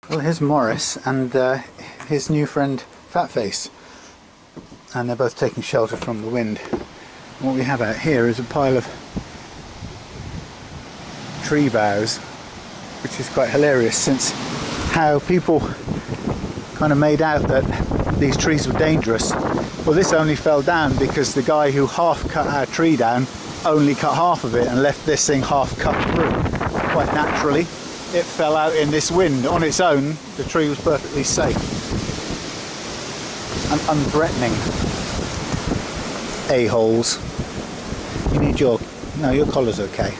Well, here's Maurice and his new friend Fatface, and they're both taking shelter from the wind. And what we have out here is a pile of tree boughs, which is quite hilarious, since how people kind of made out that these trees were dangerous. Well, this only fell down because the guy who half cut our tree down only cut half of it and left this thing half cut through. Quite naturally, it fell out in this wind. On its own, the tree was perfectly safe and unthreatening. A-holes. You need your... no, your collar's okay.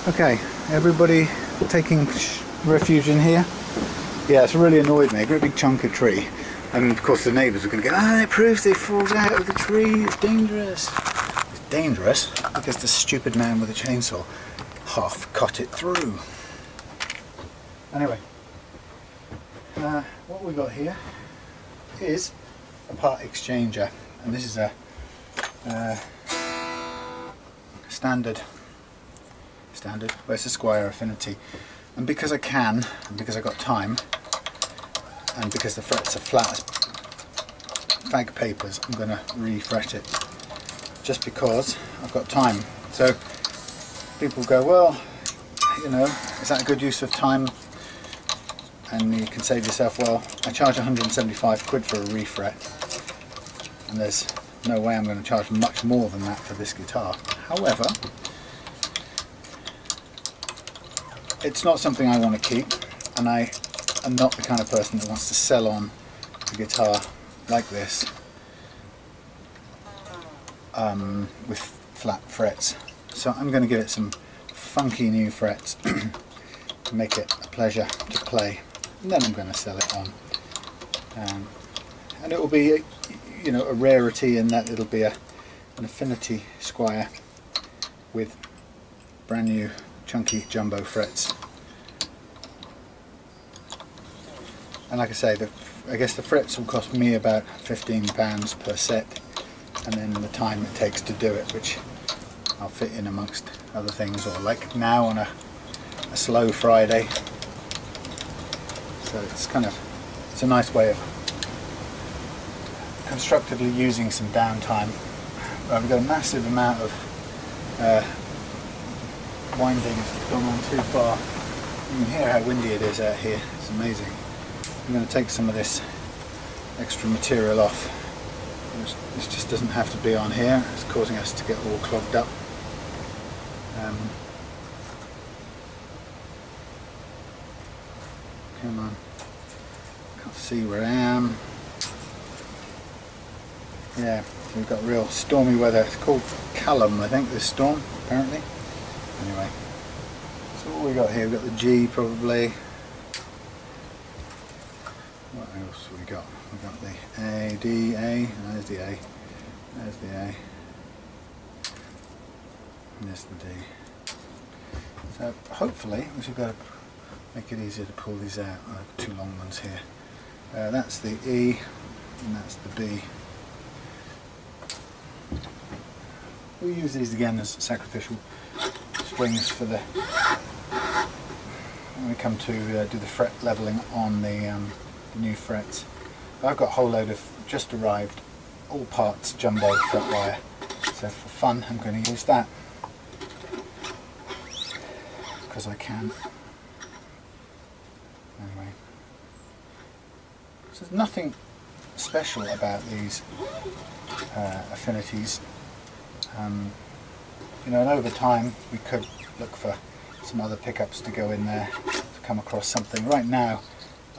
Okay, everybody taking refuge in here? Yeah, it's really annoyed me. A great big chunk of tree. And of course the neighbours are going to go, ah, it proves it falls out of the tree, it's dangerous. It's dangerous because the stupid man with a chainsaw half cut it through. Anyway, what we've got here is a part exchanger, and this is a standard, well, it's a Squier Affinity, and because I can, and because I've got time, and because the frets are flat as fag papers, I'm going to refret it just because I've got time. So people go, well, you know, is that a good use of time? And you can say to yourself, well, I charge 175 quid for a refret, and there's no way I'm going to charge much more than that for this guitar. However, it's not something I want to keep, and I am not the kind of person that wants to sell on a guitar like this with flat frets. So I'm going to give it some funky new frets to make it a pleasure to play, and then I'm going to sell it on. And it will be, you know, a rarity in that it'll be an Affinity Squier with brand new chunky jumbo frets. And like I say, I guess the frets will cost me about £15 per set, and then the time it takes to do it, which I'll fit in amongst other things, or like now on a slow Friday. So it's kind of, it's a nice way of constructively using some downtime. We've got a massive amount of windings gone on too far. You can hear how windy it is out here. It's amazing. I'm going to take some of this extra material off. This just doesn't have to be on here. It's causing us to get all clogged up. Come on. Can't see where I am. Yeah, so we've got real stormy weather. It's called Callum, I think, this storm, apparently. Anyway, so what we got here? We've got the G, probably. What else have we got? We've got the A, D, A, there's the A, there's the A, and there's the D. So hopefully, we should be able to make it easier to pull these out. I have two long ones here. That's the E, and that's the B. We'll use these again as sacrificial springs for the, when we come to do the fret levelling on the new frets. I've got a whole load of just arrived all parts jumbo fret wire, so for fun I'm going to use that because I can. Anyway, so there's nothing special about these affinities, you know, and over time we could look for some other pickups to go in there to come across something. Right now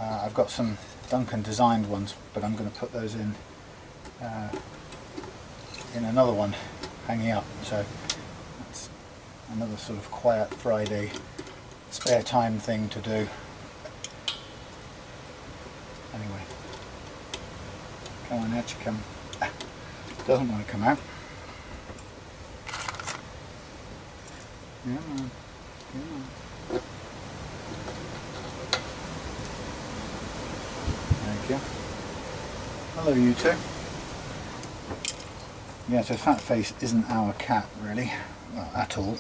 I've got some Duncan designed ones, but I'm going to put those in another one hanging up, so that's another sort of quiet Friday spare time thing to do. Anyway, come on, out you come. Doesn't want to come out. Come on, come on. Thank you. Hello, you two. Yeah, so Fatface isn't our cat, really, well, at all.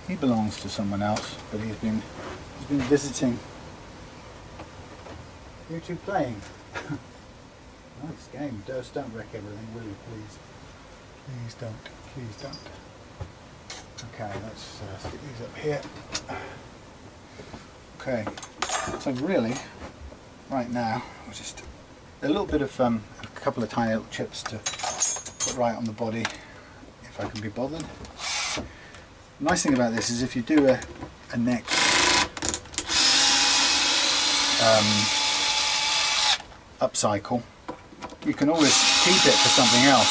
He belongs to someone else, but he's been visiting YouTube playing. Nice game. Just don't wreck everything, will you, please? Please don't. Please don't. Okay, let's stick these up here. Okay, so really, right now, just a little bit of a couple of tiny little chips to put right on the body, if I can be bothered. The nice thing about this is if you do a neck upcycle, you can always keep it for something else.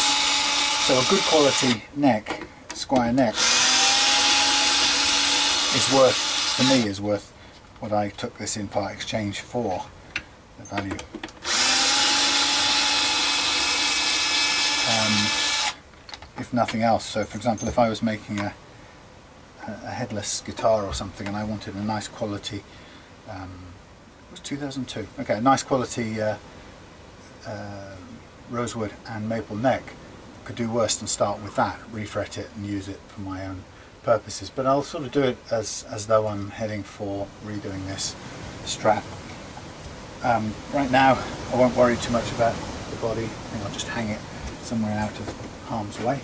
So a good quality neck, Squier neck, is worth, for me, is worth what I took this in part exchange for, the value. If nothing else, so for example, if I was making a headless guitar or something and I wanted a nice quality, it was 2002, okay, a nice quality rosewood and maple neck, could do worse than start with that, refret it and use it for my own purposes. But I'll sort of do it as though I'm heading for redoing this Strat. Right now I won't worry too much about the body. I think I'll just hang it somewhere out of harm's way.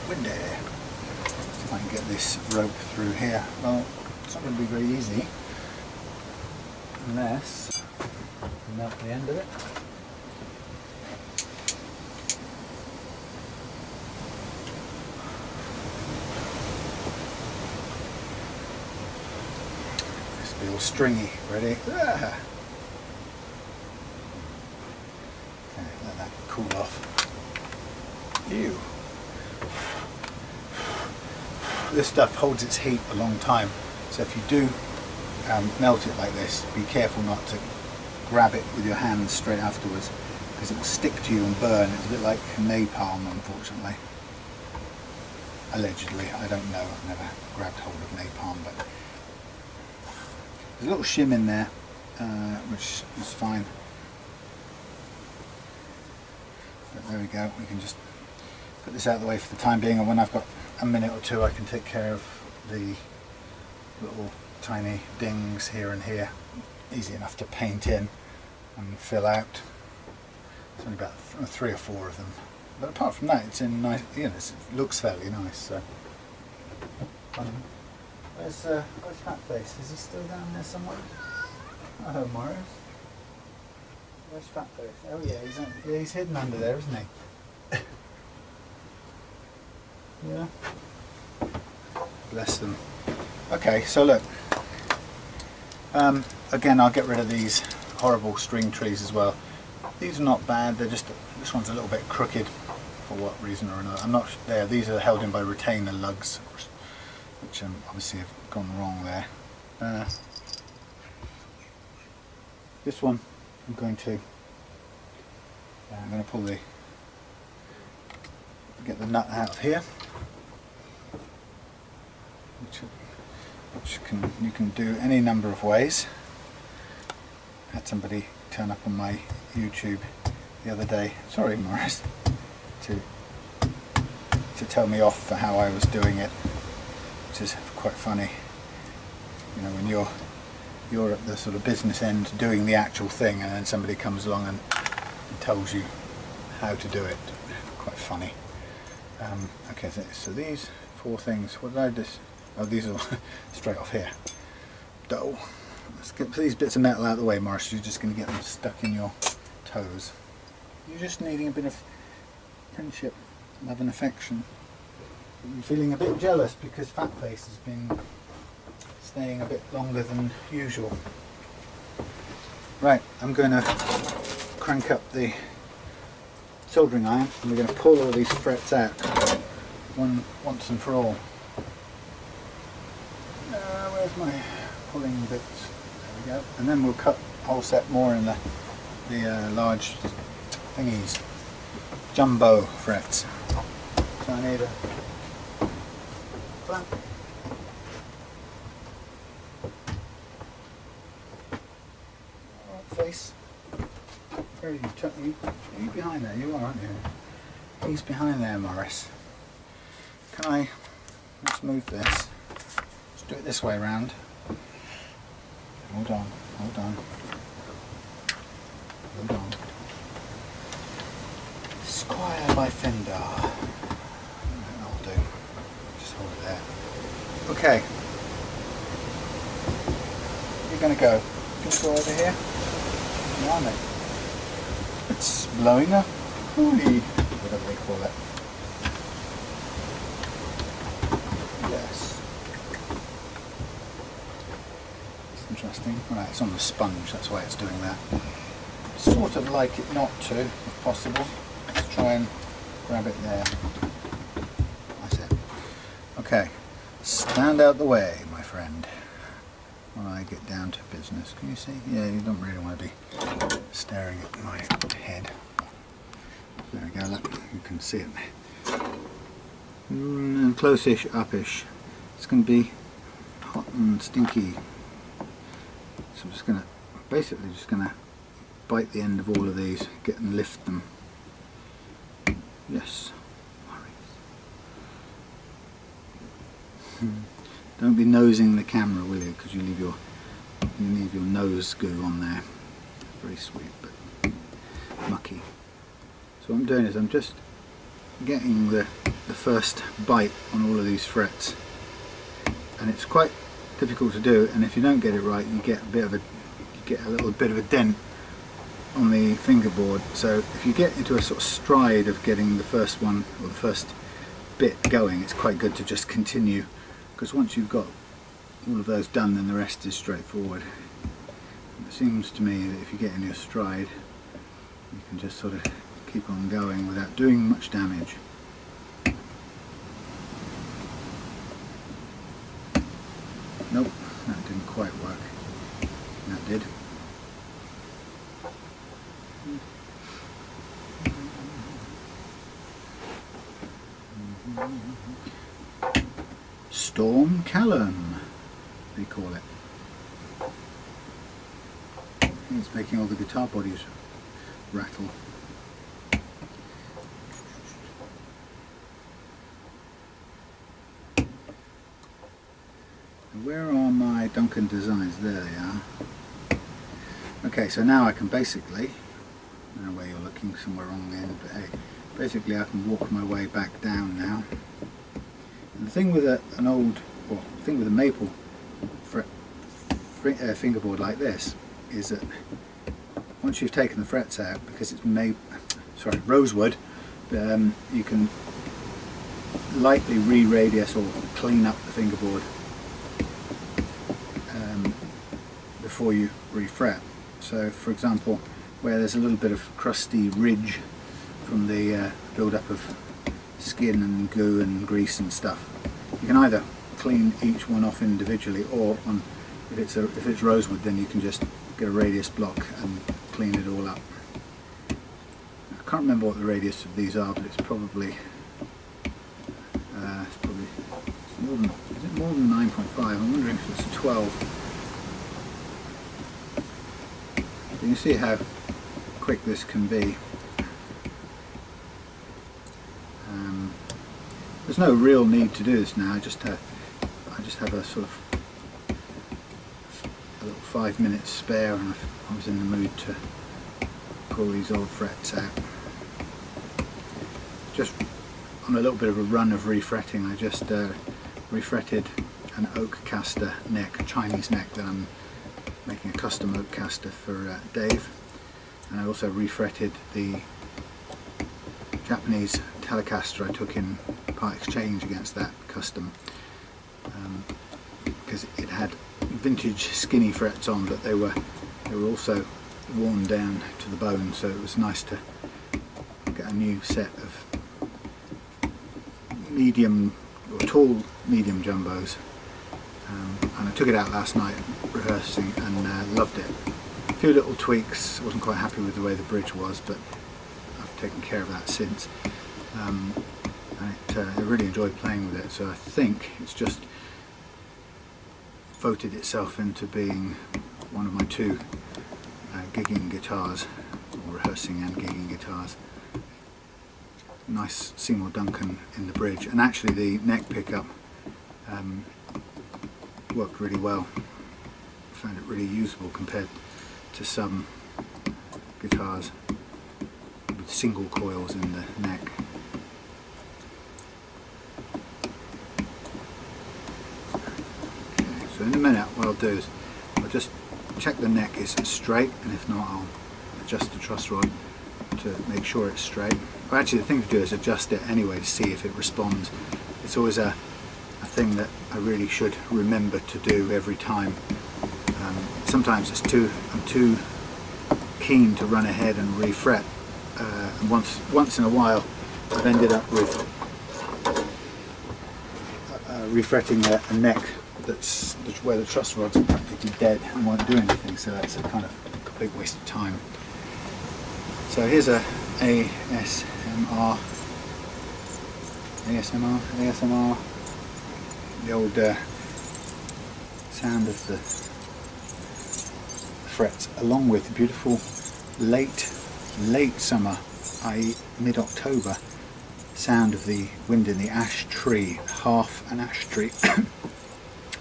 Windy. See if I can get this rope through here. Well, it's not going to be very easy unless I melt the end of it. This will be all stringy. Ready? Ah. Okay, let that cool off. Ew. This stuff holds its heat a long time, so if you do melt it like this, be careful not to grab it with your hands straight afterwards, because it will stick to you and burn. It's a bit like napalm, unfortunately. Allegedly, I don't know, I've never grabbed hold of napalm, but there's a little shim in there, which is fine. But there we go, we can just put this out of the way for the time being, and when I've got a minute or two I can take care of the little tiny dings here and here. Easy enough to paint in and fill out. There's only about 3 or 4 of them, but apart from that, it's in nice. You know, it looks fairly nice. So, where's Fatface? Is he still down there somewhere? Oh, Maurice. Where's Fatface? Oh yeah, he's hidden under there, isn't he? Yeah. Bless them. Okay, so look. Again, I'll get rid of these horrible string trees as well. These are not bad, they're just, this one's a little bit crooked for what reason or another. I'm not there. These are held in by retainer lugs, which obviously have gone wrong there. This one, I'm going to pull get the nut out of here, which you can do any number of ways. I had somebody turn up on my YouTube the other day, sorry Maurice, to tell me off for how I was doing it, which is quite funny. You know, when you're at the sort of business end doing the actual thing, and then somebody comes along and tells you how to do it. Quite funny. Okay, so these 4 things, what did I do? Oh, these are straight off here. Dull. Let's get these bits of metal out of the way, Maurice. You're just going to get them stuck in your toes. You're just needing a bit of friendship, love and affection. You're feeling a bit jealous because Fatface has been staying a bit longer than usual. Right, I'm going to crank up the soldering iron and we're going to pull all these frets out once and for all. Where's my pulling bits? There we go. And then we'll cut a whole set more in the large thingies, jumbo frets. So I need a clamp. Face. Where are you? Are you behind there? You are, aren't you? He's behind there, Maurice. Let's move this. Let's do it this way round. Hold on, hold on. Hold on. Squier by Fender. That'll do. Just hold it there. Okay. You're going to go. You're going to go over here. Where are they? It's blowing a hoolie, whatever they call it. Yes. It's interesting. Right, it's on the sponge, that's why it's doing that. Sort of like it not to, if possible. Let's try and grab it there. That's it. Okay. Stand out the way, my friend. When I get down to business. Can you see? Yeah, you don't really want to be staring at my head. There we go, look, you can see it. Close-ish, up-ish. It's going to be hot and stinky. So I'm just going to, basically just going to bite the end of all of these, get and lift them. Yes, Maurice. Don't be nosing the camera, will you? Because you leave your nose goo on there. Very sweet, but mucky. So what I'm doing is I'm just getting the first bite on all of these frets, and it's quite difficult to do. And if you don't get it right, you get a little bit of a dent on the fingerboard. So if you get into a sort of stride of getting the first one or the first bit going, it's quite good to just continue. Because once you've got all of those done, then the rest is straightforward. It seems to me that if you get in your stride, you can just sort of keep on going without doing much damage. Nope, that didn't quite work. That did. Storm Callan, they call it. It's making all the guitar bodies rattle. Where are my Duncan designs? There they are. Okay, so now I can basically, I don't know where you're looking, somewhere wrong then, but hey, basically I can walk my way back down now. And the thing with thing with a maple fingerboard like this is that once you've taken the frets out, because it's rosewood, you can lightly re-radius or clean up the fingerboard before you refret. So, for example, where there's a little bit of crusty ridge from the build-up of skin and goo and grease and stuff, you can either clean each one off individually, or if it's rosewood, then you can just get a radius block and clean it all up. I can't remember what the radius of these are, but it's probably more than, is it more than 9.5? I'm wondering if it's 12. You can see how quick this can be. There's no real need to do this now. I just have a sort of a little 5 minutes spare, and I was in the mood to pull these old frets out. Just on a little bit of a run of refretting, I just refretted an oak caster neck, a Chinese neck that I'm making a custom oak caster for Dave, and I also refretted the Japanese Telecaster I took in part exchange against that custom, because it had vintage skinny frets on, but they were also worn down to the bone, so it was nice to get a new set of medium or tall medium jumbos. And I took it out last night rehearsing and loved it. A few little tweaks, I wasn't quite happy with the way the bridge was, but I've taken care of that since. And I really enjoyed playing with it, so I think it's just voted itself into being one of my two gigging guitars, or rehearsing and gigging guitars. Nice Seymour Duncan in the bridge, and actually the neck pickup worked really well. I found it really usable compared to some guitars with single coils in the neck. Okay, so in a minute what I'll do is I'll just check the neck is straight, and if not I'll adjust the truss rod to make sure it's straight. Well, actually the thing to do is adjust it anyway to see if it responds. It's always a thing that I really should remember to do every time. Sometimes I'm too keen to run ahead and refret, and once in a while I've ended up with refretting a neck that's where the truss rod's practically dead and won't do anything, so that's a kind of complete waste of time. So here's a ASMR, the old sound of the frets, along with the beautiful late summer, i.e. mid-October, sound of the wind in the ash tree, half an ash tree.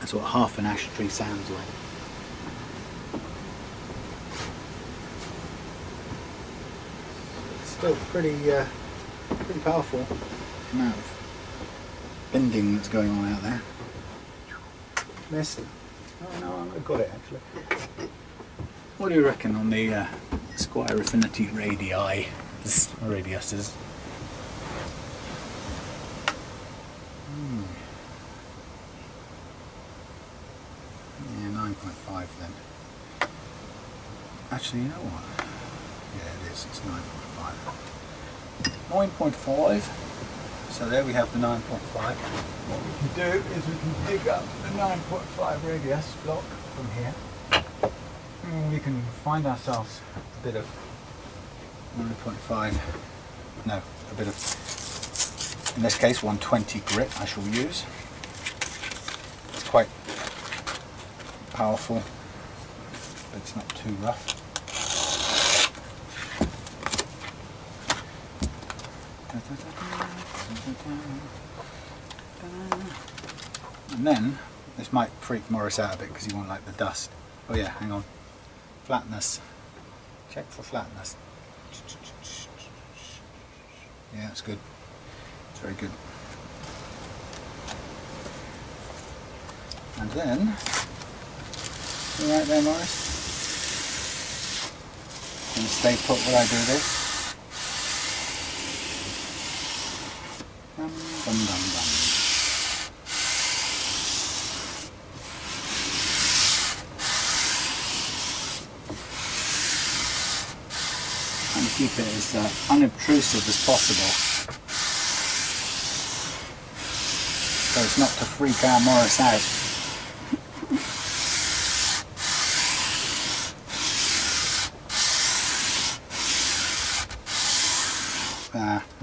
That's what half an ash tree sounds like. It's still pretty powerful amount of bending that's going on out there. Missed. Oh no, I've got it actually. What do you reckon on the Squier Affinity radiuses? Yeah, 9.5 then. Actually, you know what? Yeah, it is. It's 9.5. 9.5. So there we have the 9.5. What we can do is we can pick up the 9.5 radius block from here. And we can find ourselves a bit of 9.5, no, a bit of, in this case 120 grit I shall use. It's quite powerful, but it's not too rough. And then, this might freak Maurice out a bit because he won't like the dust. Oh yeah, hang on. Flatness. Check for flatness. Yeah, it's good. It's very good. And then, you right there, Maurice? And stay put while I do this. Dum, dum, dum, dum. And keep it as unobtrusive as possible, so as not to freak our Maurice out.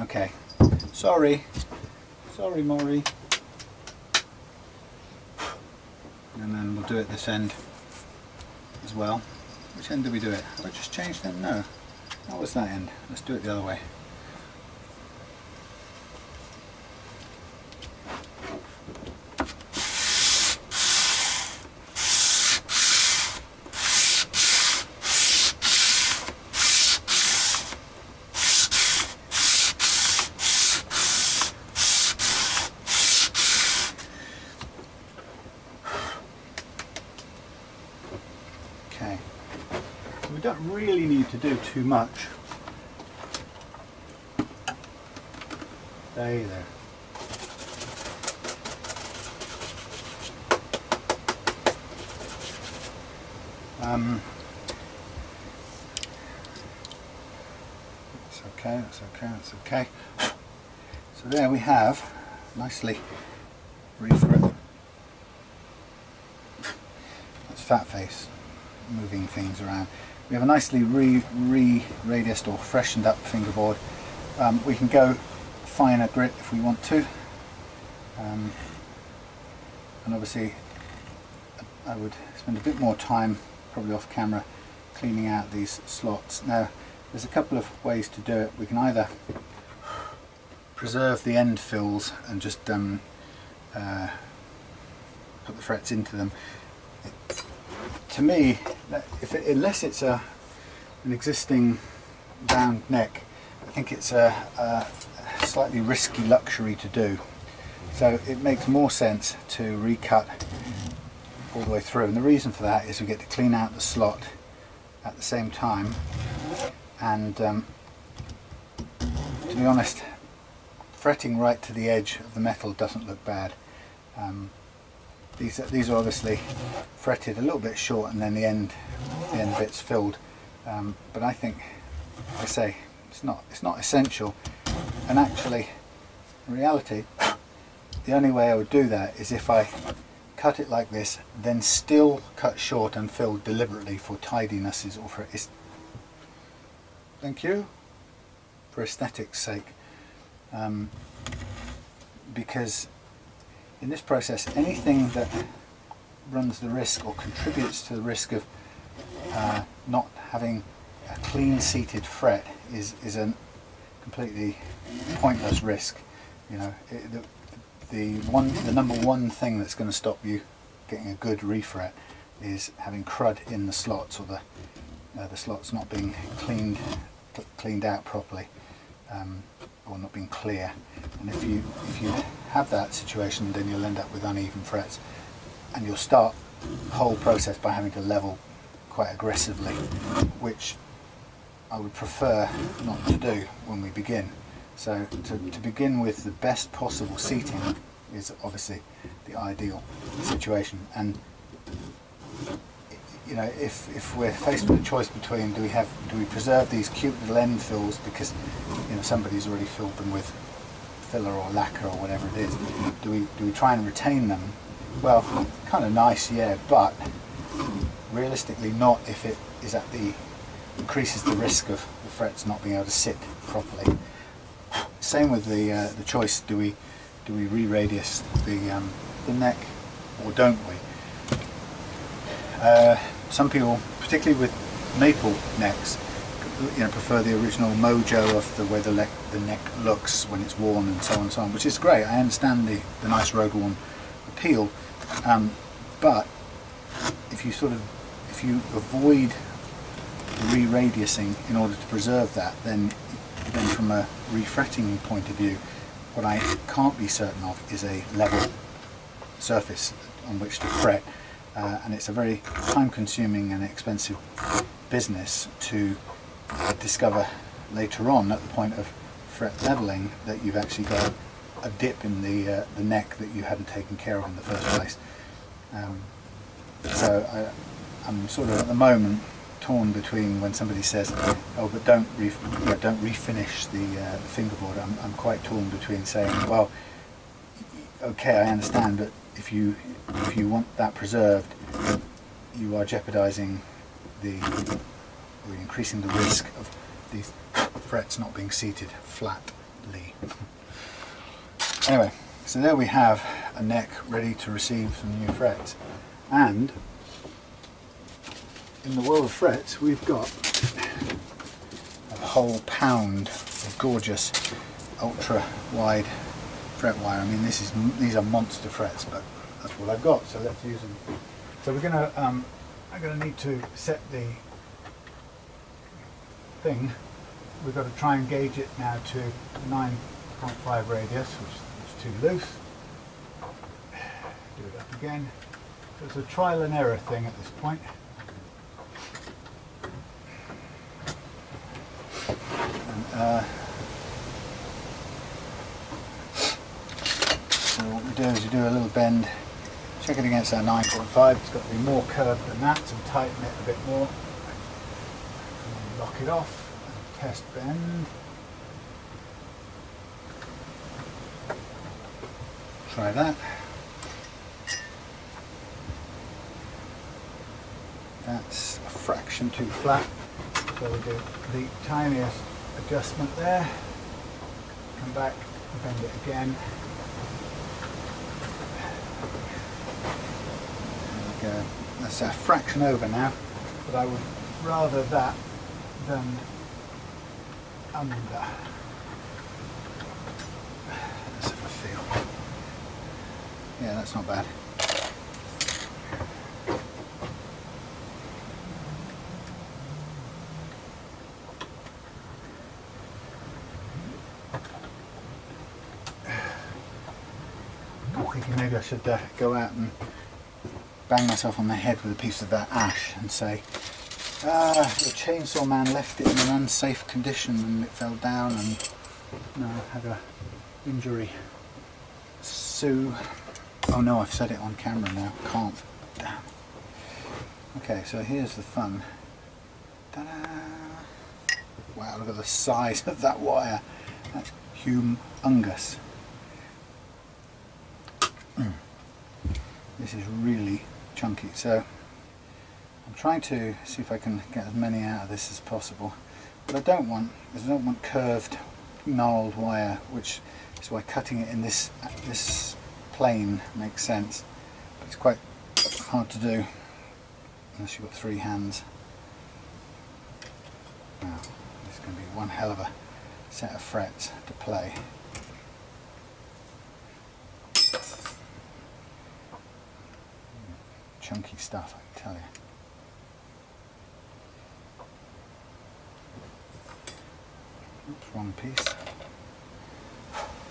Okay. Sorry, Maury. And then we'll do it this end as well. Which end do we do it? Have I just changed them? No. That was that end. Let's do it the other way. Okay. So we don't really need to do too much. Stay there. That's okay, that's okay, that's okay. So there we have nicely refret. That's Fatface moving things around. We have a nicely re-radiused or freshened up fingerboard. We can go finer grit if we want to, and obviously I would spend a bit more time, probably off camera, cleaning out these slots. Now there's a couple of ways to do it. We can either preserve the end fills and just put the frets into them. To me, unless it's an existing round neck, I think it's a slightly risky luxury to do. So it makes more sense to recut all the way through, and the reason for that is we get to clean out the slot at the same time, and to be honest, fretting right to the edge of the metal doesn't look bad. These are obviously fretted a little bit short and then the end bit's filled, but I think, like I say, it's not essential, and actually in reality the only way I would do that is if I cut it like this, then still cut short and fill deliberately for tidiness or for thank you, for aesthetics sake, because in this process anything that runs the risk or contributes to the risk of not having a clean seated fret is a completely pointless risk. You know, the number one thing that's going to stop you getting a good refret is having crud in the slots, or the slots not being cleaned out properly, or not being clear. And if you have that situation, then you'll end up with uneven frets, and you'll start the whole process by having to level quite aggressively, which I would prefer not to do when we begin. So to begin with the best possible seating is obviously the ideal situation. And you know, if we're faced with a choice between do we preserve these cute little end fills because, you know, somebody's already filled them with filler or lacquer or whatever it is, do we try and retain them? Well, kind of nice, yeah, but realistically not if it is increases the risk of the frets not being able to sit properly. Same with the choice: do we re-radius the neck or don't we? Some people, particularly with maple necks, you know, prefer the original mojo of the way the neck looks when it's worn, and so on and so on, which is great. I understand the nice road worn appeal, but if you avoid re-radiusing in order to preserve that, then from a refretting point of view, what I can't be certain of is a level surface on which to fret, and it's a very time-consuming and expensive business to discover later on, at the point of fret leveling, that you've actually got a dip in the neck that you hadn't taken care of in the first place. So I'm sort of at the moment torn between when somebody says, oh, but don't refinish the fingerboard. I'm quite torn between saying, well, okay, I understand, but if you want that preserved, you are jeopardizing or increasing the risk of these frets not being seated flatly. Anyway, so there we have a neck ready to receive some new frets, and in the world of frets we've got a whole pound of gorgeous ultra wide fret wire. I mean, these are monster frets, but that's what I've got, so let's use them. So we're gonna I'm gonna need to set the thing. We've got to try and gauge it now to 9.5 radius, which is too loose. Do it up again. So it's a trial and error thing at this point. And, so what we do is we do a little bend, check it against that 9.5. It's got to be more curved than that, so tighten it a bit more. And lock it off. Test bend. Try that. That's a fraction too flat, so we do the tiniest adjustment there. Come back, bend it again. There we go. That's a fraction over now, but I would rather that than under. Let's have a feel. Yeah, that's not bad. thinking maybe I should go out and bang myself on the head with a piece of that ash and say, the chainsaw man left it in an unsafe condition and it fell down and had a injury. Sue. Oh no, I've said it on camera now. Can't. Damn. Okay, so here's the fun. Ta-da! Wow, look at the size of that wire. That's humongous. This is really chunky. So I'm trying to see if I can get as many out of this as possible. What I don't want is I don't want curved, gnarled wire, which is why cutting it in this plane makes sense. But it's quite hard to do unless you've got 3 hands. Now, this is going to be one hell of a set of frets to play. Chunky stuff, I can tell you. Oops, wrong piece.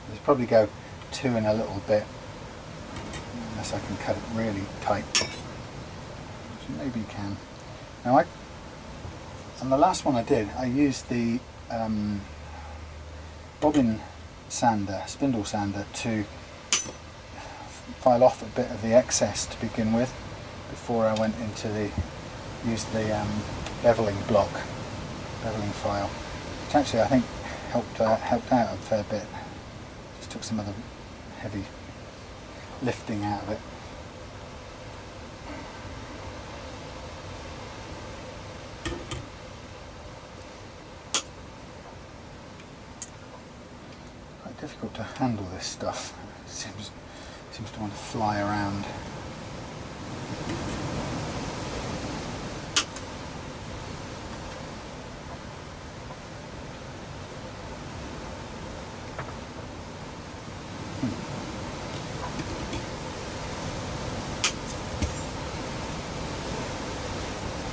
Let's probably go 2 in a little bit, unless I can cut it really tight. Which maybe you can. Now, on the last one I did, I used the bobbin sander, spindle sander, to file off a bit of the excess to begin with, before I went into used the beveling block, beveling file, which actually I think helped out a fair bit. Just took some of the heavy lifting out of it. Quite difficult to handle this stuff. It seems to want to fly around.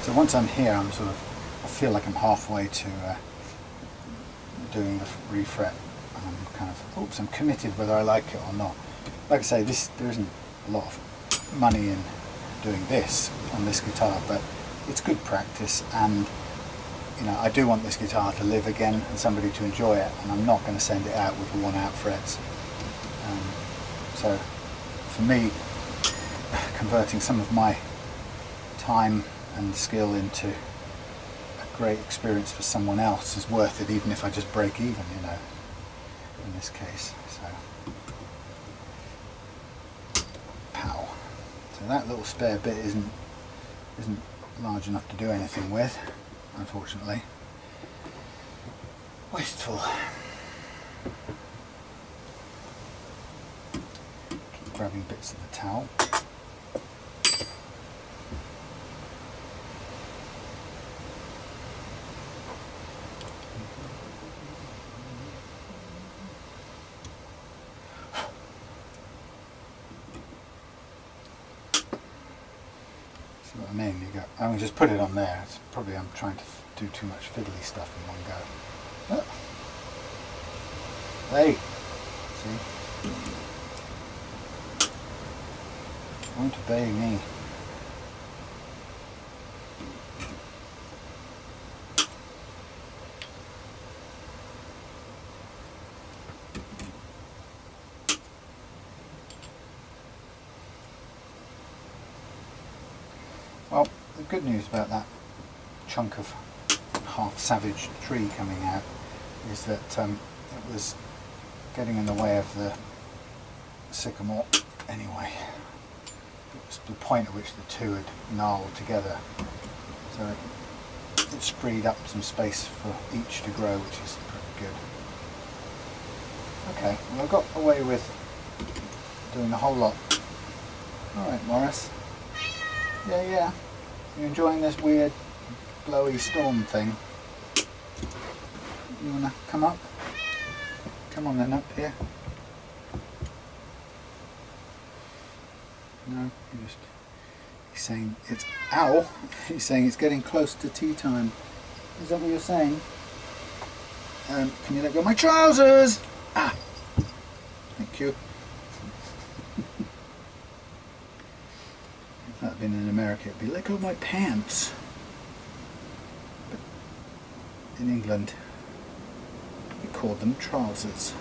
So once I'm here, I feel like I'm halfway to doing the refret. I'm committed whether I like it or not. Like I say, there isn't a lot of money in doing this on this guitar, but it's good practice, and I do want this guitar to live again and somebody to enjoy it, and I'm not going to send it out with worn out frets. So for me, converting some of my time and skill into a great experience for someone else is worth it, even if I just break even, in this case. So, pow. So that little spare bit isn't large enough to do anything with, unfortunately. Wasteful. Keep grabbing bits of the towel. What I mean, I mean, just put it on there. It's probably I'm trying to do too much fiddly stuff in one go. Oh. Hey, see, won't obey me. Well, the good news about that chunk of half-savage tree coming out is that it was getting in the way of the sycamore anyway. It was the point at which the two had gnarled together, so it's freed up some space for each to grow, which is pretty good. Okay, well, I got away with doing a whole lot. Alright, Maurice. Yeah. You enjoying this weird blowy storm thing? You wanna come up? Come on then, up here. No, he's saying it's ow. He's saying it's getting close to tea time. Is that what you're saying? Can you let go of my trousers? Ah, thank you. If that had been in America, it'd be "let go of my pants." But in England, we call them trousers.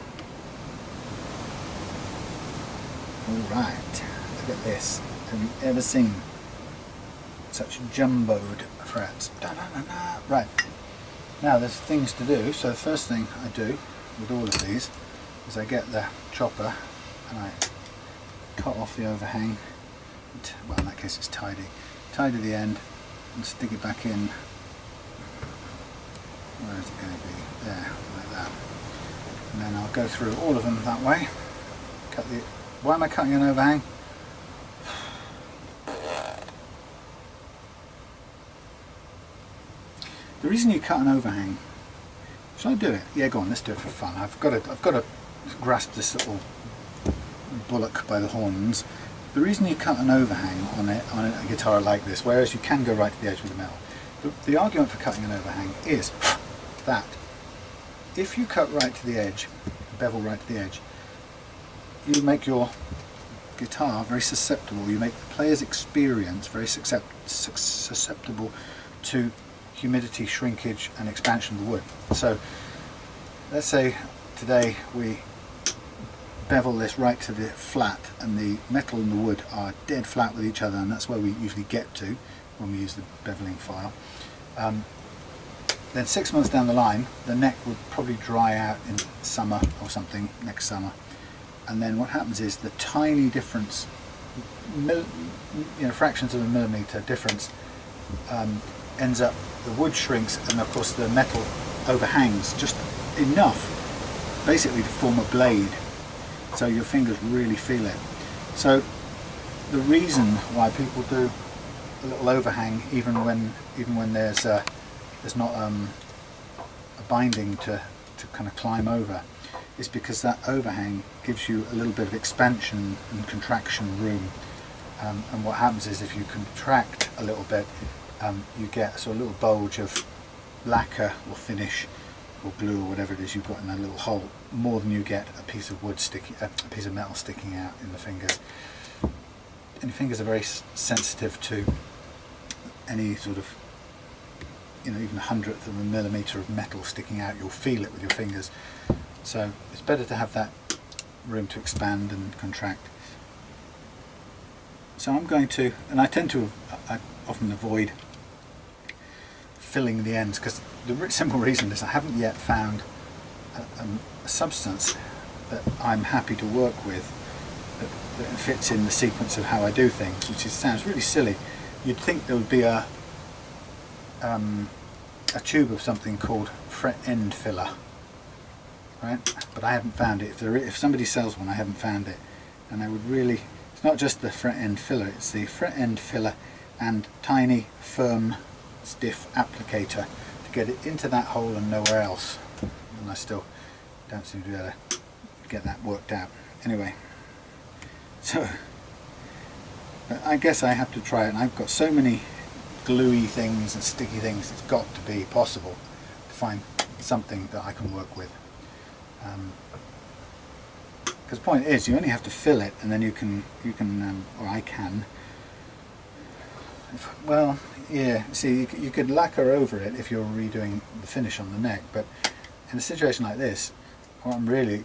Alright, look at this. Have you ever seen such jumboed frets? Da-da-da-da. Right, now there's things to do. So the first thing I do with all of these is I get the chopper and I cut off the overhang. Well, in that case it's tidy to the end and stick it back in. Where is it going to be? There, like that. And then I'll go through all of them that way. Cut the. Why am I cutting an overhang? The reason you cut an overhang. Shall I do it? Yeah, go on. Let's do it for fun. I've got to grasp this little bullock by the horns. The reason you cut an overhang on a guitar like this, whereas you can go right to the edge with the metal, the argument for cutting an overhang is that if you cut right to the edge, bevel right to the edge, you make your guitar very susceptible. You make the player's experience very susceptible to humidity, shrinkage and expansion of the wood. So let's say today we bevel this right to the flat and the metal and the wood are dead flat with each other, and that's where we usually get to when we use the beveling file. Then 6 months down the line the neck would probably dry out in summer or something, next summer, and then what happens is the tiny difference, fractions of a millimetre difference, ends up, the wood shrinks and of course the metal overhangs just enough basically to form a blade, so your fingers really feel it. So the reason why people do a little overhang even when there's not a binding to kind of climb over is because that overhang gives you a little bit of expansion and contraction room, and what happens is if you contract a little bit, you get a sort of little bulge of lacquer or finish or glue or whatever it is you've got in that little hole, more than you get a piece of wood sticking, a piece of metal sticking out in the fingers. And your fingers are very sensitive to any sort of, even a hundredth of a millimetre of metal sticking out. You'll feel it with your fingers. So it's better to have that room to expand and contract. So I'm going to, and I often avoid filling the ends because the simple reason is I haven't yet found a substance that I'm happy to work with that fits in the sequence of how I do things, which sounds really silly. You'd think there would be a tube of something called fret end filler, right? But I haven't found it. If somebody sells one, I haven't found it, and I would really. It's not just the fret end filler; it's the fret end filler and tiny, firm, stiff applicator to get it into that hole and nowhere else. And I still don't seem to be able to get that worked out. Anyway, so I guess I have to try it, and I've got so many gluey things and sticky things, it's got to be possible to find something that I can work with. Because the point is, you only have to fill it, and then you can, or I can. Well, yeah. See, you could lacquer over it if you're redoing the finish on the neck, but in a situation like this, what I'm really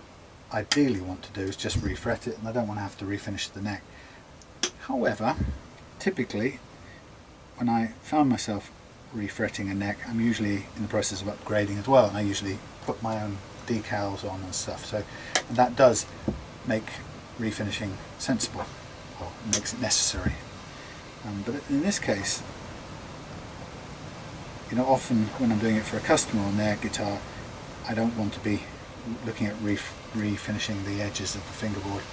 ideally want to do is just refret it, and I don't want to have to refinish the neck. However, typically, when I found myself refretting a neck, I'm usually in the process of upgrading as well, and I usually put my own decals on and stuff. So, and that does make refinishing sensible, or makes it necessary. But in this case, often when I'm doing it for a customer on their guitar, I don't want to be looking at refinishing the edges of the fingerboard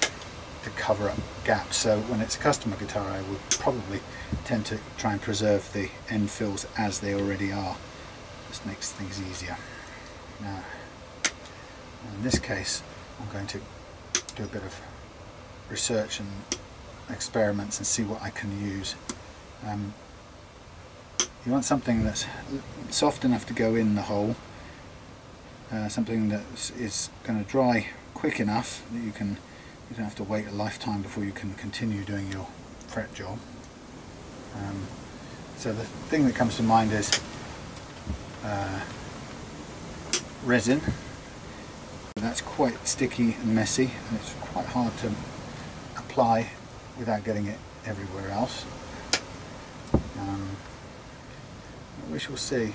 to cover up gaps. So when it's a customer guitar, I would probably tend to try and preserve the end fills as they already are. This makes things easier. Now, in this case, I'm going to do a bit of research and experiments and see what I can use. You want something that's soft enough to go in the hole, something that is going to dry quick enough that you don't have to wait a lifetime before you can continue doing your fret job. So the thing that comes to mind is resin. That's quite sticky and messy, and it's quite hard to apply without getting it everywhere else. We shall see.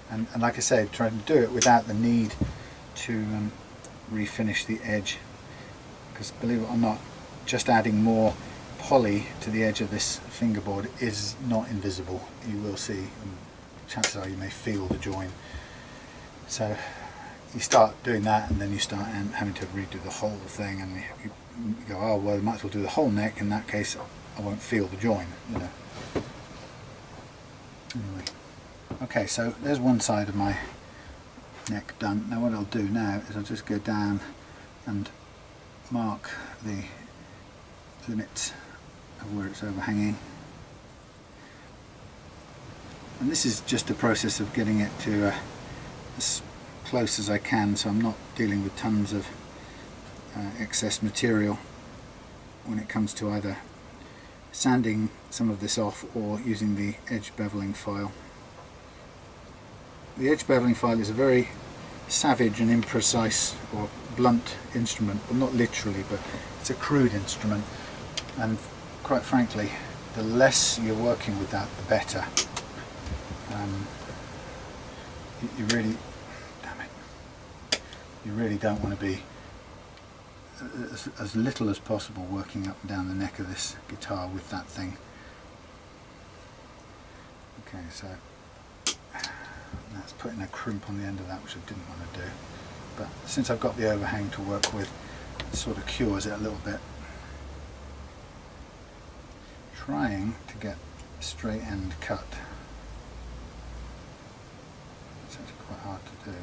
And like I say, trying to do it without the need to refinish the edge, because believe it or not, just adding more poly to the edge of this fingerboard is not invisible. You will see, and chances are you may feel the join. So you start doing that, and then you start having to redo the whole thing, and you go, oh well, I might as well do the whole neck. In that case, I won't feel the join, you know. Anyway, okay, so there's one side of my neck done. Now what I'll do now is I'll just go down and mark the limits of where it's overhanging, and this is just a process of getting it to as close as I can, so I'm not dealing with tons of excess material when it comes to either sanding some of this off or using the edge beveling file. The edge beveling file is a very savage and imprecise or blunt instrument, well, not literally, but it's a crude instrument, and quite frankly the less you're working with that, the better. You really, damn it, you really don't want to be as little as possible working up and down the neck of this guitar with that thing. Okay, so that's putting a crimp on the end of that, which I didn't want to do, but since I've got the overhang to work with, it sort of cures it a little bit. Trying to get a straight end cut. It's actually quite hard to do.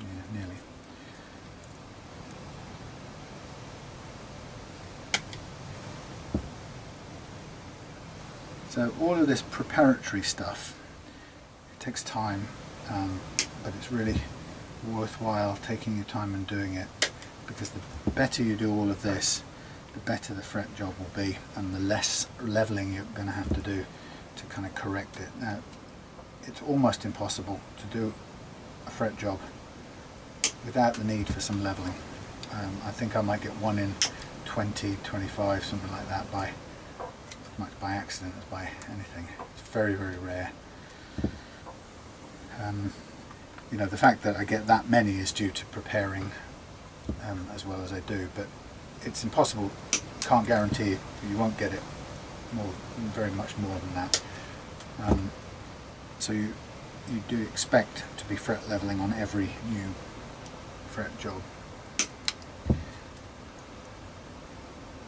Yeah, nearly. So all of this preparatory stuff, it takes time, but it's really worthwhile taking your time and doing it, because the better you do all of this, the better the fret job will be, and the less leveling you're going to have to do to kind of correct it. Now, it's almost impossible to do a fret job without the need for some leveling. I think I might get 1 in 20, 25, something like that, by as much by accident as by anything. It's very, very rare. You know, the fact that I get that many is due to preparing as well as I do, but it's impossible. Can't guarantee you won't get it very much more than that. So you do expect to be fret leveling on every new fret job.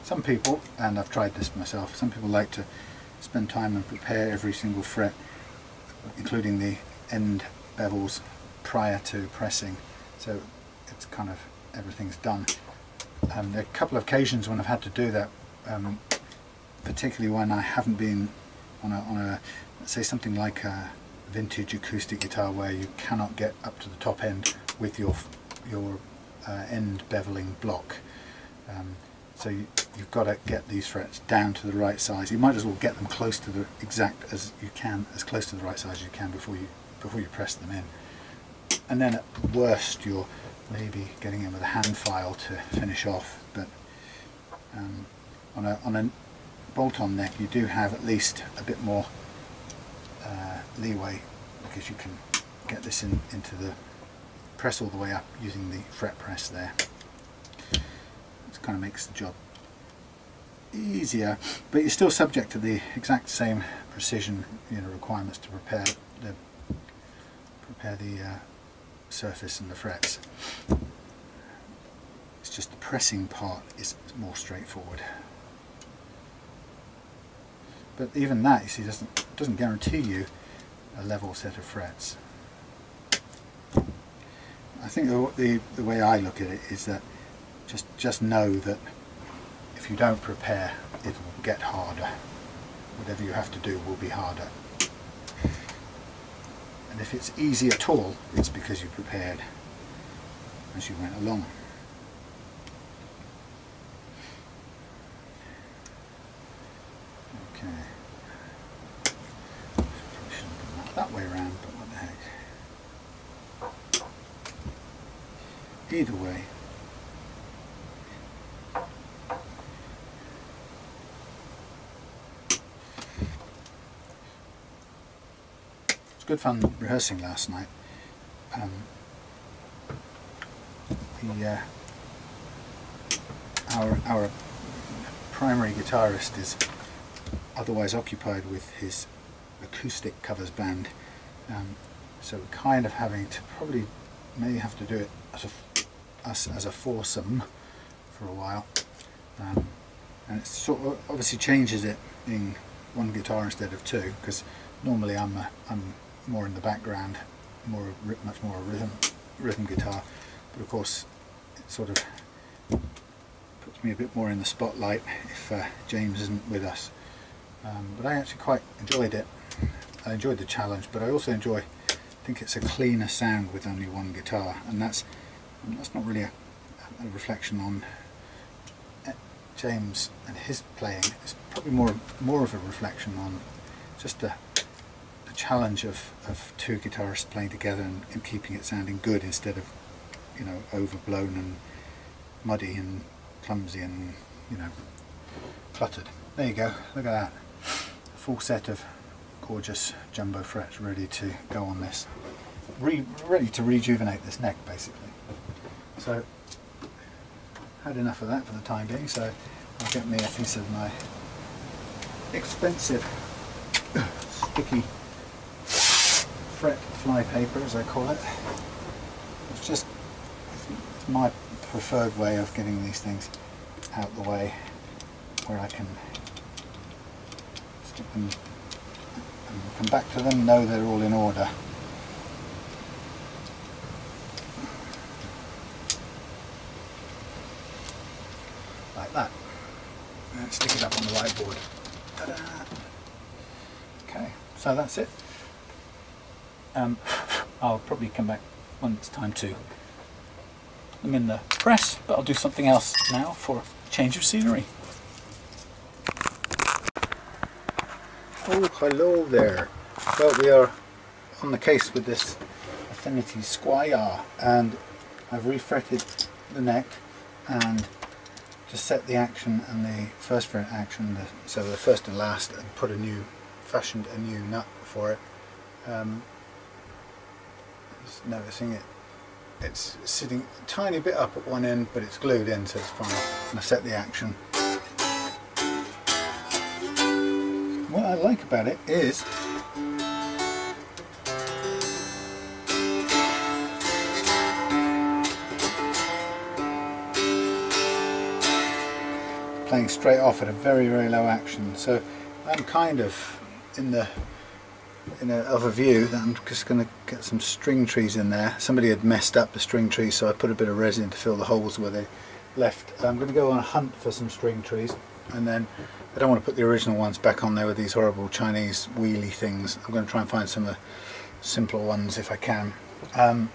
Some people, and I've tried this myself, some people like to spend time and prepare every single fret, including the end bevels, prior to pressing, so it's kind of everything's done. There are a couple of occasions when I've had to do that, particularly when I haven't been on a let's say something like a vintage acoustic guitar where you cannot get up to the top end with your end beveling block. So you've got to get these frets down to the right size. You might as well get them close to the exact as you can, as close to the right size as you can before you press them in. And then at worst you're maybe getting in with a hand file to finish off, but on a bolt-on neck you do have at least a bit more leeway, because you can get this into the press all the way up using the fret press there. It kind of makes the job easier, but you're still subject to the exact same precision, requirements to prepare the surface and the frets. It's just the pressing part is more straightforward. But even that, you see, doesn't guarantee you a level set of frets. I think the way I look at it is that just know that if you don't prepare, it will get harder. Whatever you have to do will be harder. And if it's easy at all, it's because you prepared as you went along. Okay. Probably shouldn't have done that way around, but what the heck. Either way. It was good fun rehearsing last night. Our primary guitarist is otherwise occupied with his acoustic covers band, so we're kind of having to may have to do it as a foursome for a while, and it sort of obviously changes it being one guitar instead of two, because normally I'm more in the background, much more a rhythm guitar, but of course it sort of puts me a bit more in the spotlight if James isn't with us. But I actually quite enjoyed it. I enjoyed the challenge, but I also think it's a cleaner sound with only one guitar, and that's not really a reflection on James and his playing. It's probably more of a reflection on just the challenge of two guitarists playing together and keeping it sounding good instead of, you know, overblown and muddy and clumsy and, you know, cluttered. There you go, look at that. A full set of gorgeous jumbo frets ready to go on this. Ready to rejuvenate this neck, basically. So, had enough of that for the time being, so I'll get me a piece of my expensive sticky fret fly paper, as I call it. It's just my preferred way of getting these things out the way, where I can stick them and come back to them, know they're all in order. Like that. And stick it up on the whiteboard. Ta-da! Okay, so that's it. I'll probably come back when it's time to put them in the press, but I'll do something else now for a change of scenery. Oh, hello there. Well, we are on the case with this Affinity Squier, and I've refretted the neck and just set the action and the first fret action, so the first and last, and fashioned a new nut for it. Just noticing it's sitting a tiny bit up at one end, but it's glued in, so it's fine. And I've set the action. What I like about it is playing straight off at a very, very low action. So I'm kind of in a view that I'm just going to get some string trees in there. Somebody had messed up the string trees, so I put a bit of resin to fill the holes where they left. I'm going to go on a hunt for some string trees, and then I don't want to put the original ones back on there with these horrible Chinese wheelie things. I'm going to try and find some of the simpler ones if I can, and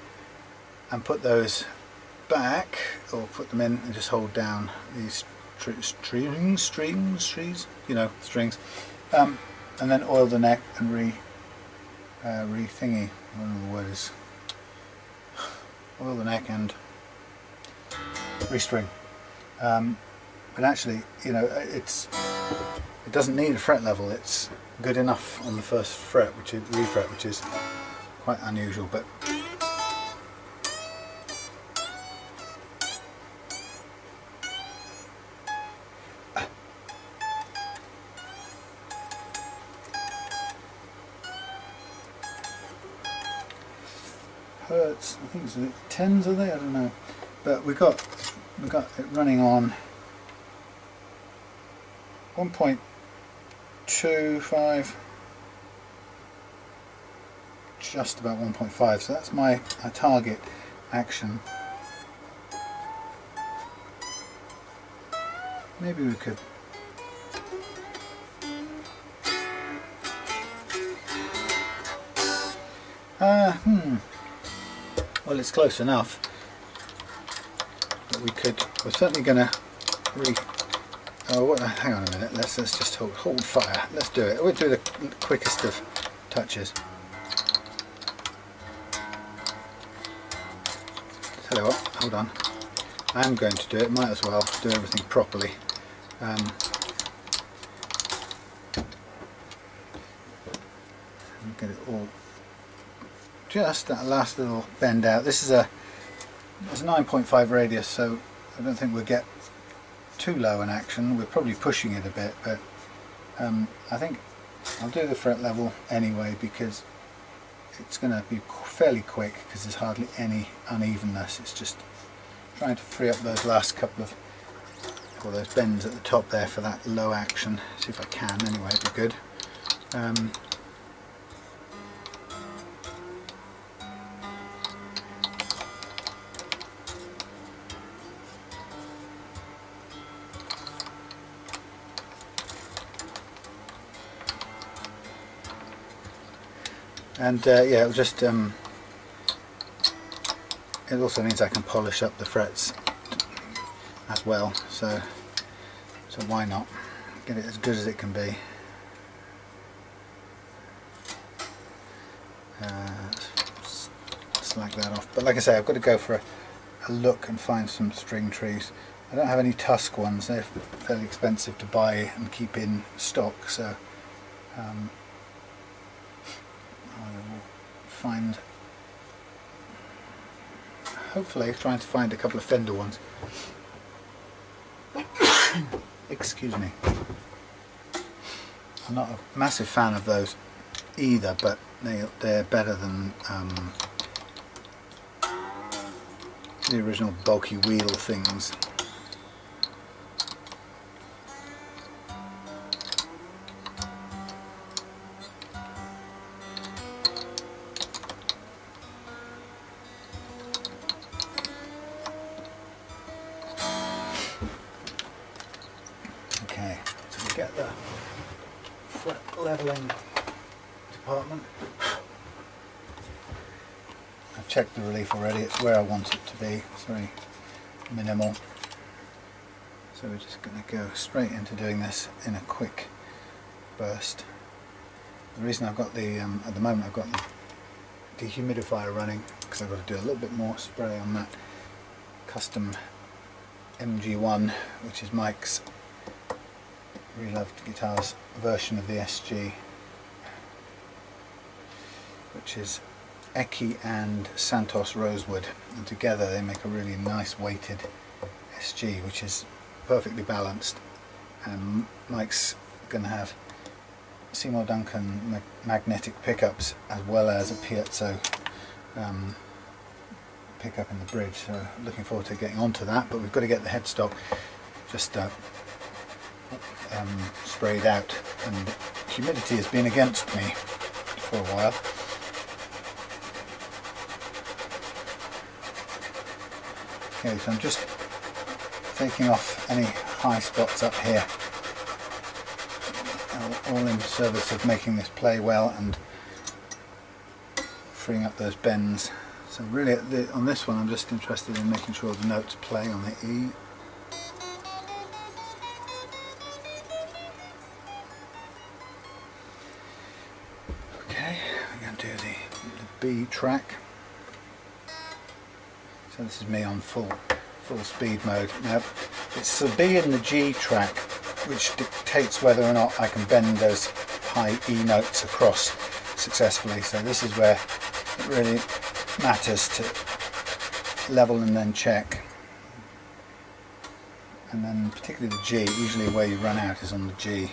put those back, or put them in and just hold down these strings, you know, strings, and then oil the neck and re-thingy, I don't know the word is, oil the neck and restring. But actually, you know, it doesn't need a fret level. It's good enough on the first fret, which is refret, which is quite unusual. But hertz, I think it's the 10s, are they? I don't know. But we got it running on 1.25, just about 1.5, so that's my target action. Maybe we could well, it's close enough that we're certainly going to Oh, hang on a minute. Let's just hold fire. Let's do it. We'll do the quickest of touches. Tell you what, hold on. I am going to do it. Might as well do everything properly. Get it all. Just that last little bend out. This is a 9.5 radius, so I don't think we'll get too low in action. We're probably pushing it a bit, but I think I'll do the fret level anyway because it's going to be fairly quick because there's hardly any unevenness. It's just trying to free up those last couple of, or those bends at the top there for that low action. See if I can anyway, it'd be good. And yeah, it'll just it also means I can polish up the frets as well, so why not get it as good as it can be. Slag that off, but like I say, I've got to go for a look and find some string trees. I don't have any tusk ones, they're fairly expensive to buy and keep in stock, so I will find, hopefully trying to find a couple of fender ones. Excuse me. I'm not a massive fan of those either, but they're better than the original bulky wheel things. Okay, so we get the fret leveling department. I've checked the relief already, it's where I want it to be, it's very minimal. So we're just going to go straight into doing this in a quick burst. The reason I've got the, at the moment I've got the dehumidifier running, because I've got to do a little bit more spray on that custom MG1, which is Mike's Reloved Guitars version of the SG, which is Eki and Santos Rosewood, and together they make a really nice weighted SG which is perfectly balanced. And Mike's going to have Seymour Duncan magnetic pickups as well as a piezo pickup in the bridge, so looking forward to getting onto that, but we've got to get the headstock just sprayed out, and humidity has been against me for a while. Okay, so I'm just taking off any high spots up here, all in service of making this play well and freeing up those bends. So really on this one I'm just interested in making sure the notes play on the E. Okay, we're going to do the B track. So this is me on full speed mode. Now it's the B and the G track which dictates whether or not I can bend those high E notes across successfully. So this is where it really matters to level and then check. And then particularly the G, usually where you run out is on the G.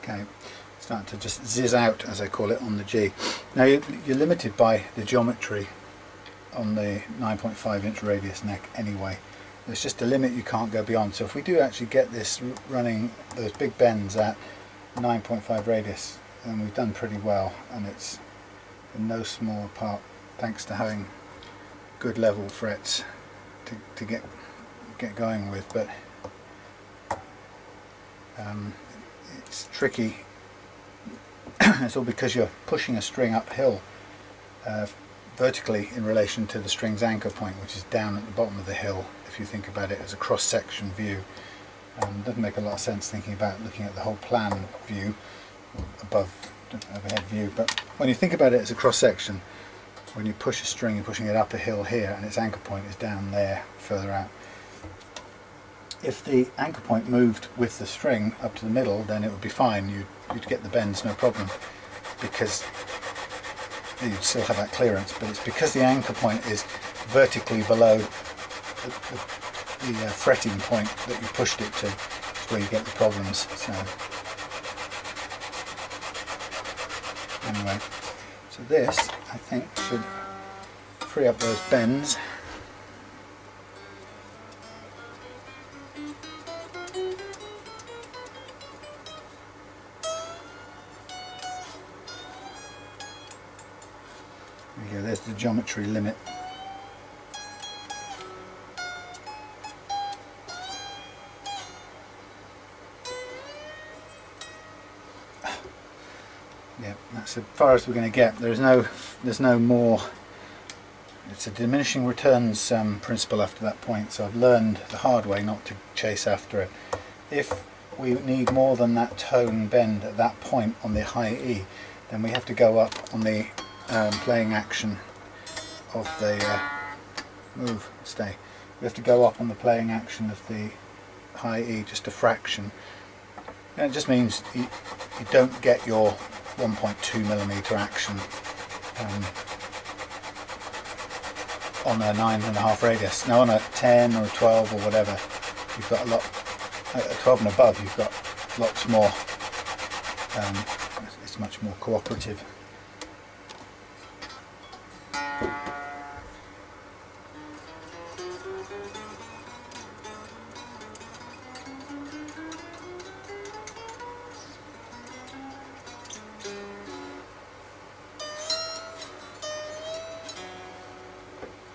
Okay, starting to just zizz out, as I call it, on the G. Now you're limited by the geometry on the 9.5 inch radius neck anyway. There's just a limit you can't go beyond. So if we do actually get this running those big bends at 9.5 radius, then we've done pretty well, and it's in no small part thanks to having good level frets to get going with. But it's tricky it's all because you're pushing a string uphill vertically in relation to the string's anchor point, which is down at the bottom of the hill. If you think about it as a cross-section view, doesn't make a lot of sense thinking about looking at the whole plan view, or above overhead view. But when you think about it as a cross-section, when you push a string, you're pushing it up a hill here, and its anchor point is down there, further out. If the anchor point moved with the string up to the middle, then it would be fine. You'd get the bends, no problem, because you'd still have that clearance. But it's because the anchor point is vertically below the fretting point that you pushed it to, that's where you get the problems. So anyway, so this I think should free up those bends. There you go, there's the geometry limit. Yeah, that's as far as we're going to get. There's no more. It's a diminishing returns principle after that point, so I've learned the hard way not to chase after it. If we need more than that tone bend at that point on the high E, then we have to go up on the playing action of the stay. We have to go up on the playing action of the high E just a fraction. And it just means you don't get your 1.2mm action on a 9.5 radius. Now on a 10 or a 12 or whatever, you've got a lot, at 12 and above you've got lots more, it's much more cooperative.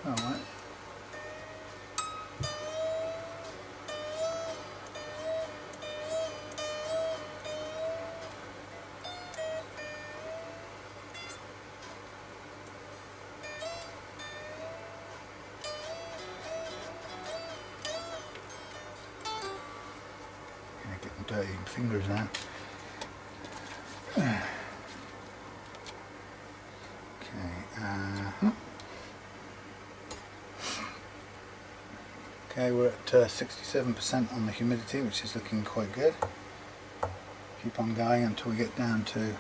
Alright. Getting dirty fingers now. Okay, we're at 67% on the humidity, which is looking quite good. Keep on going until we get down to,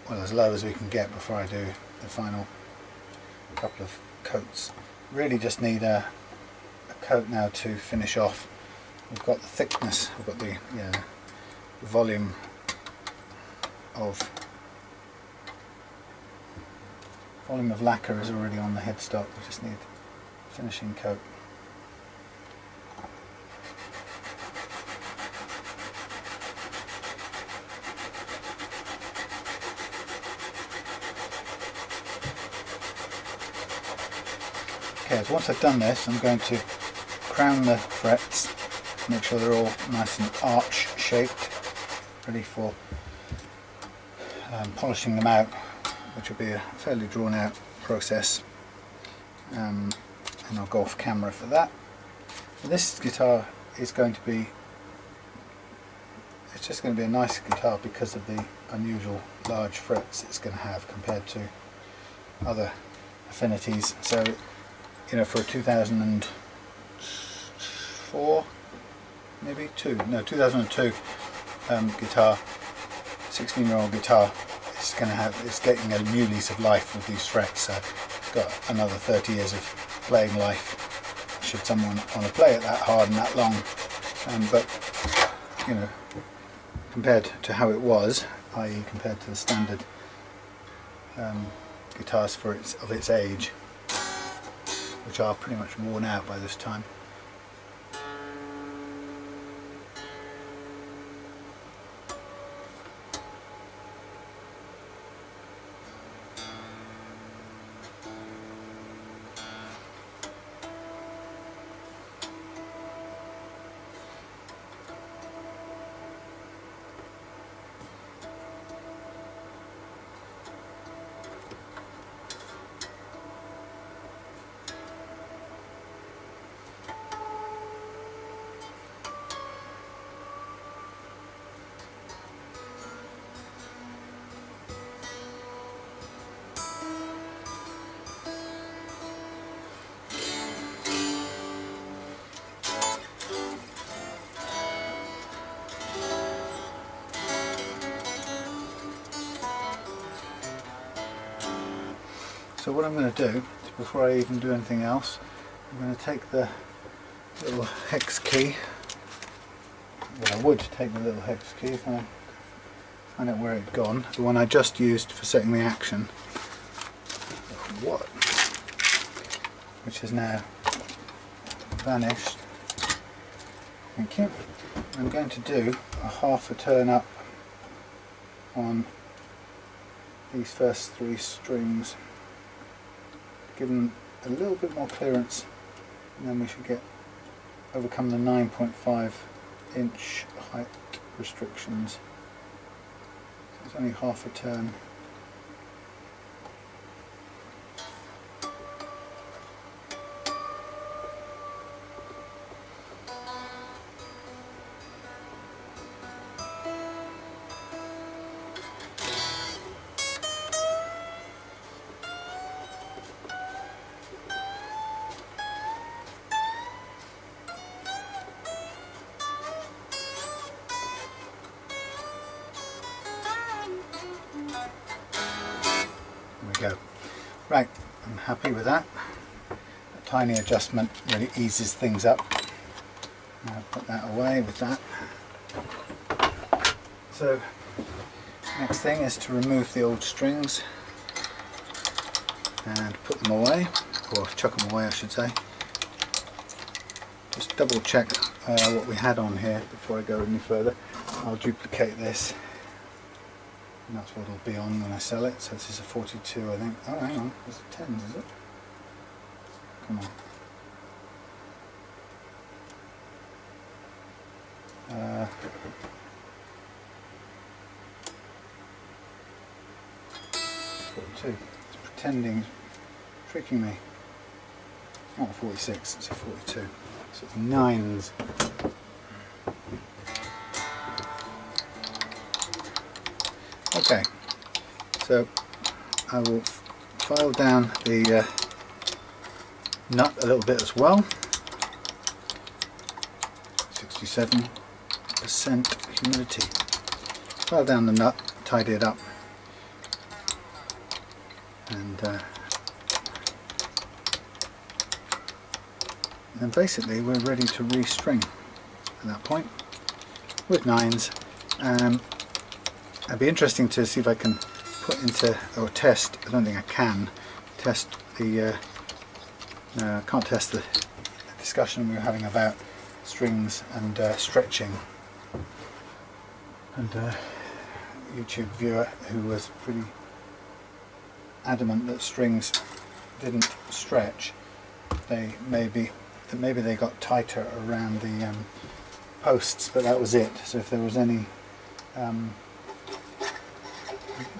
well, as low as we can get before I do the final couple of coats. Really just need a coat now to finish off. We've got the thickness, we've got the volume of lacquer is already on the headstock. We just need a finishing coat. Okay, so once I've done this, I'm going to crown the frets, make sure they're all nice and arch shaped, ready for polishing them out, which will be a fairly drawn out process, and I'll go off camera for that. This guitar is going to be, it's just going to be a nice guitar because of the unusual large frets it's going to have compared to other affinities. So, you know, for a 2004, maybe 2002 guitar, 16-year-old guitar, it's getting a new lease of life with these frets. So it's got another 30 years of playing life should someone want to play it that hard and that long. But you know, compared to how it was, i.e. compared to the standard guitars of its age, which are pretty much worn out by this time. So what I'm going to do, before I even do anything else, I'm going to take the little hex key. Well, I would take the little hex key if I find out where it's gone. The one I just used for setting the action. What? Which has now vanished. Thank you. I'm going to do a half a turn up on these first 3 strings. Give them a little bit more clearance, and then we should overcome the 9.5 inch height restrictions. So it's only half a turn. Go. Right, I'm happy with that. A tiny adjustment really eases things up. I'll put that away with that. So, next thing is to remove the old strings and put them away, or chuck them away I should say. Just double check what we had on here before I go any further. I'll duplicate this. And that's what it'll be on when I sell it. So this is a 42, I think. Oh, hang on, this is 10s, is it? Come on. 42. It's pretending, tricking me. It's not a 46, it's a 42. So it's 9s. Okay, so I will file down the nut a little bit as well. 67% humidity. File down the nut, tidy it up, and then basically we're ready to restring at that point with 9s. It'd be interesting to see if I can put into, or test, I don't think I can, test the, no, I can't test the discussion we were having about strings and stretching. And a YouTube viewer who was pretty adamant that strings didn't stretch, maybe they got tighter around the posts, but that was it. So if there was any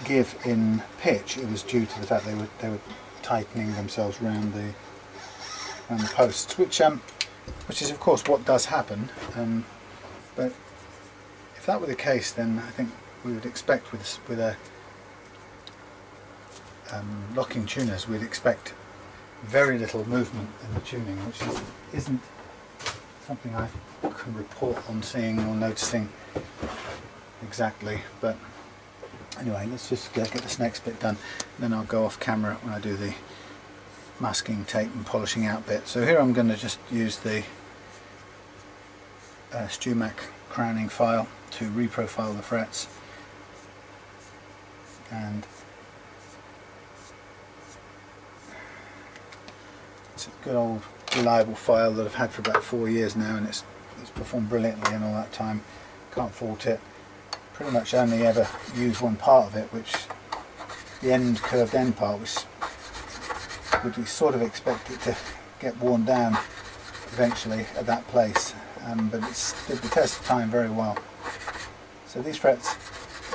give in pitch, it was due to the fact they were tightening themselves around the posts, which is of course what does happen. But if that were the case, then I think we would expect with locking tuners, we'd expect very little movement in the tuning, which isn't something I can report on seeing or noticing exactly. But anyway, let's just get this next bit done, then I'll go off camera when I do the masking tape and polishing out bit. So here I'm going to just use the StewMac crowning file to reprofile the frets, and it's a good old reliable file that I've had for about 4 years now, and it's performed brilliantly in all that time. Can't fault it. Pretty much only ever use one part of it, which the curved end part, which would you sort of expect it to get worn down eventually at that place, but it stood the test of time very well. So these frets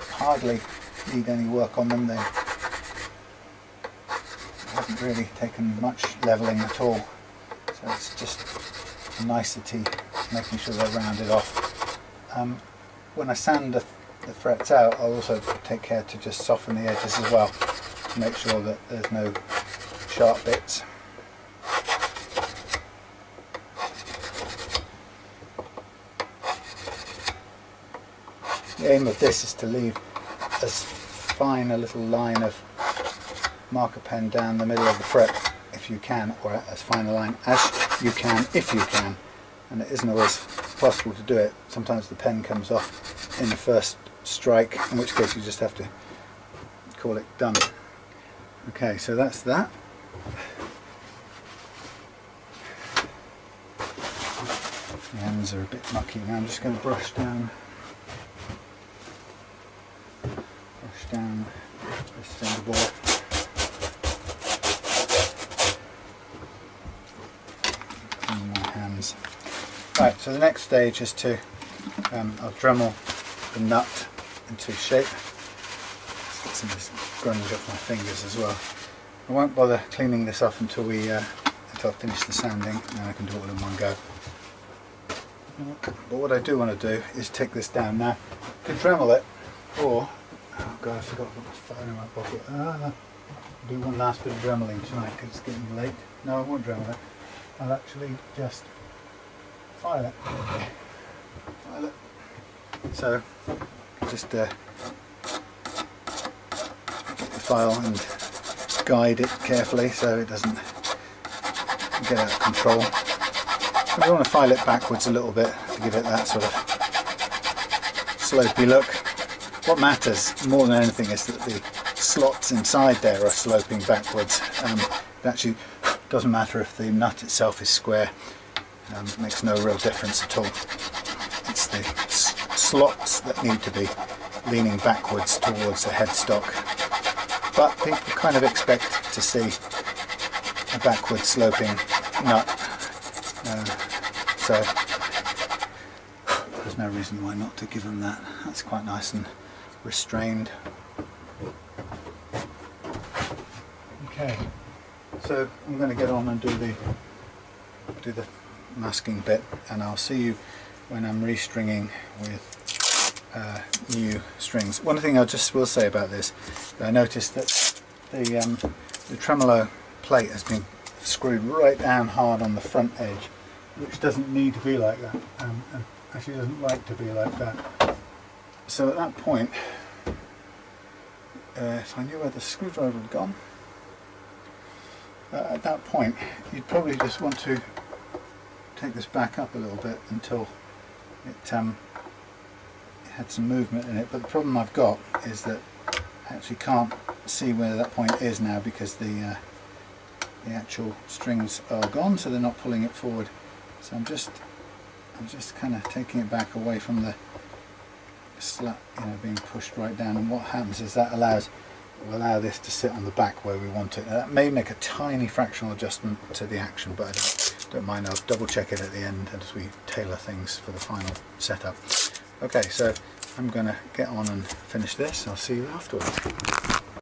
hardly need any work on them. They haven't really taken much levelling at all, so it's just a nicety, making sure they're rounded off. When I sand the frets out, I'll also take care to just soften the edges as well, to make sure that there's no sharp bits. The aim of this is to leave as fine a little line of marker pen down the middle of the fret if you can, or as fine a line as you can if you can, and it isn't always possible to do it. Sometimes the pen comes off in the first strike, in which case you just have to call it done. Okay, so that's that. The ends are a bit mucky now. I'm just going to brush down this fingerboard. Clean my hands. Right, so the next stage is to I'll Dremel the nut into shape. Let's get some of this grunge off my fingers as well. I won't bother cleaning this off until I've finished the sanding, and then I can do it all in one go. But what I do want to do is take this down now. I can Dremel it, or oh god, I forgot to put my phone in my pocket. I'll do one last bit of Dremeling tonight because it's getting late. No, I won't Dremel it. I'll actually just file it. File it. So just get the file and guide it carefully so it doesn't get out of control. I want to file it backwards a little bit to give it that sort of slopey look. What matters more than anything is that the slots inside there are sloping backwards. It actually doesn't matter if the nut itself is square. It makes no real difference at all. It's the slots that need to be leaning backwards towards the headstock. But people kind of expect to see a backward sloping nut. So there's no reason why not to give them that. That's quite nice and restrained. Okay, so I'm going to get on and do the masking bit, and I'll see you when I'm restringing with new strings. One thing I just will say about this, I noticed that the tremolo plate has been screwed right down hard on the front edge, which doesn't need to be like that, and actually doesn't like to be like that. So at that point, if I knew where the screwdriver had gone, at that point you'd probably just want to take this back up a little bit until it had some movement in it. But the problem I've got is that I actually can't see where that point is now because the actual strings are gone, so they're not pulling it forward. So I'm just kind of taking it back away from the slat, being pushed right down, and what happens is that will allow this to sit on the back where we want it. Now, that may make a tiny fractional adjustment to the action, but I don't mind. I'll double check it at the end as we tailor things for the final setup. Okay, so I'm going to get on and finish this. I'll see you afterwards.